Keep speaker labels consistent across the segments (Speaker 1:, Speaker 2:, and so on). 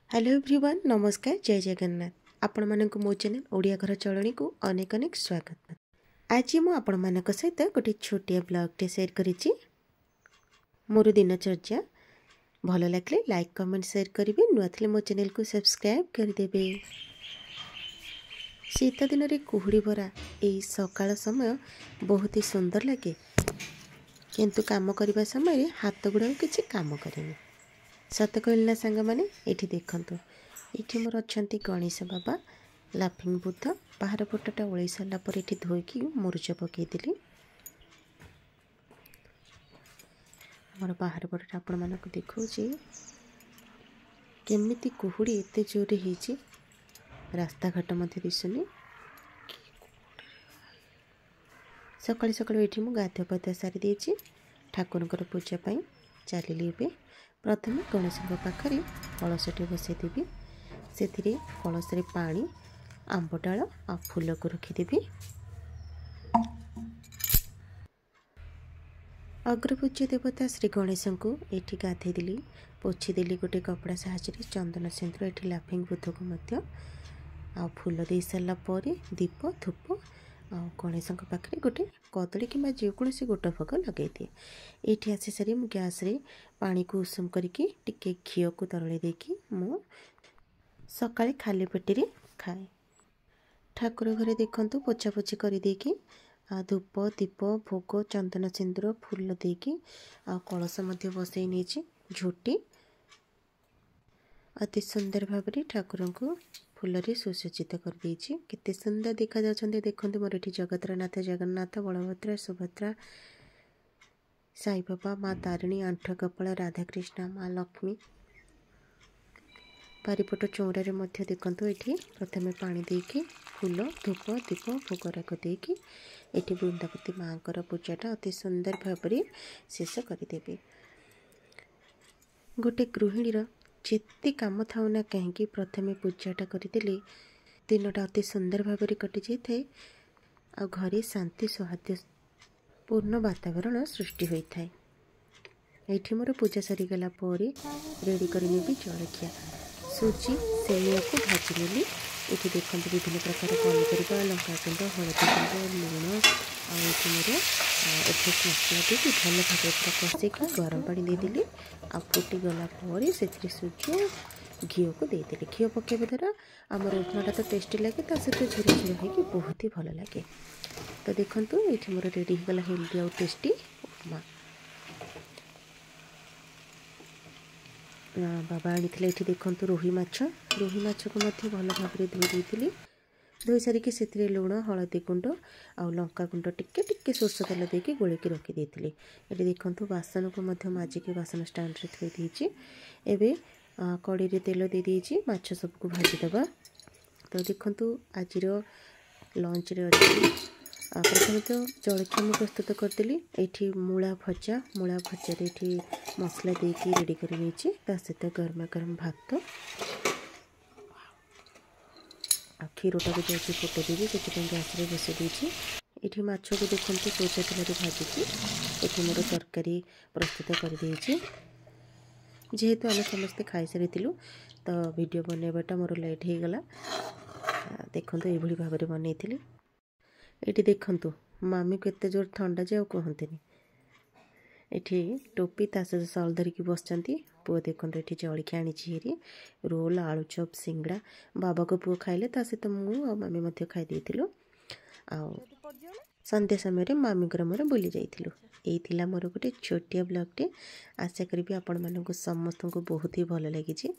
Speaker 1: Hello everyone नमस्कार जय जगन्नाथ आपण मानक मो चैनल ओडिया घर चलणी को अनेक अनेक स्वागत। आज मु आपण मानक सहित गोटे छोटिया ब्लॉग टे शेयर करिछि। मोर दिनचर्या भल लागले लाइक कमेंट शेयर करिवे, नुआ थले मो चैनल को सब्सक्राइब कर देबे। शीत दिन रे कुहुड़ी भरा एई सकाळ समय बहुत ही सुंदर लगे, किंतु काम करबा समय रे हाथ गुडा किछि काम करेनी। सत कहना सांग मैंने ये देखु ये मोर अच्छा गणेश बाबा लाफिंग बुद्ध बाहर पटटा ओल सारापर ये धोईकी मुरुच पकईदी। मोर बाहर पटटा आपण मानक देखा केमिति कुहुड़ी एत जोर हो रास्ता घाट मध्य दिशुनी। सकाल सकाल ये गाधुआ पाधुआ सारी देछि, ठाकुर पूजापी चलिली। प्रथम गणेश पाखे कलशटे बसईदेवी, से कलश पानी आंब डाल आ फूल को रखीदेवी। अग्रपूज्य देवता श्री गणेश को ये गाधेदेली, पोछीदेली गोटे कपड़ा साहाଯ୍य चंदन सिंदूर ये लाफिंग बुद्ध को मध्य आ फूल दे सारापर दीप धूप आ गणेश पाखे गोटे कदली कि जेकोसी गोटे भोग लगे दिए। ये आसी सारी मु गैस रे पानी को उषुम करके टिके घी को तरले देकी मु सकाळे खाली पेटे खाए। ठाकुर घरे देखंतु पोछापोछि कर देकी धूप दीप भोग चंदन सिंदूर फूल देकी आ कलश मध्य बसई नहीं झोटी अति सुंदर भाव ठाकुर को फूल सुसज्जित कर देछि। केते सुंदर देखा जाछन्ते देखंतु मोर एठी जगतरनाथ जगन्नाथ बलभद्र सुभद्रा साई बाबा माँ तारिणी आंठ कपाल राधाकृष्ण माँ लक्ष्मी पारिपट चौरारे मध्य देखंतु एठी प्रथमे पानी देकी फूल धूप दीप भोगराग देकी एठी वृंदावती माँ पूजाटा अति सुंदर भाव शेष करदेवी। गोटे गृहिणीर जिते काम थाउ ना कहीं प्रथमे पूजाटा करदेले दिनटा अति सुंदर भाव कटि जाए आ घरे शांति सौहार्द पूर्ण वातावरण सृष्टि होता है। ये मोर पूजा सरीगला रेडी करने जलखिया सुजी सेमिया को भाजी नेली। ये देखते विभिन्न प्रकार पनीपरिया लंका गुंड हलदी गुंड लुण आठ मोर मसला देती भल भाव पूरा कषेकी गरम पानी देदेली आ फुटी गला से सुजी घी को देदेली। घी पकेवा द्वारा आमर उपमाटा तो टेस्टी लगे, सहित झुर झुर हो बहुत ही भल लगे। तो देखूँ ये मोर रेडी होगा हेल्दी आउ टेस्टी उपमा। बाबा आनी ये देखूँ रोही माछ को भल भाव धोई देती, धोई सारिकी से लुण हलदी गुंड आउ लंका गुंड टिके टिके सोरष तेल देकी गोलिकी रखीदेली। ये देखूँ बासन को माजिकी बासन स्टाण्ड रे थोई देछि। एबे कड़ी रे तेल दे देछि, माछ सबको भाजीदेवा। तो देखूँ आज लंच रे अच्छी प्रथम तो जलखिया मैं प्रस्तुत करदेली। ये मूला भजा ये मसला देकी रेडी कर सहित गरमा गरम भात क्षीरटा भी जाऊँगी फुटेदेवी से गैस रे बसई देछि। ये माछ को देखते सोचा तेल भाजी ये मोर तरकारी प्रस्तुत कर देछि। जेहेतु आम समस्ते खाई सारी तो वीडियो बनवाटा मोर लेट हो गला। देखो ये भाव में बनई। ये देखु मामी को एत जोर ठंडा जे कहते ये टोपी सहित साल धरिकी बसचंती। पुआ देखो ये जलखिया आनी रोल आलू चप सिंगड़ा बाबा को पुआ खाइले सहित मु मामी मध्य खाई देथिलु। आ संध्या समय मामी मोर बुली जाइथिलु। यही मोर गोटे छोटिया ब्लॉगटे। आशा करी आपण मानक समस्त को बहुत ही भल लगी।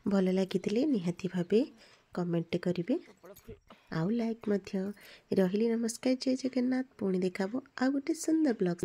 Speaker 1: भल लगी निहाती भावे कमेंट करेंगे आउ लाइक मध्य रही। नमस्कार जय जगन्नाथ। पुणी देखा आ गोटे सुंदर ब्लॉग।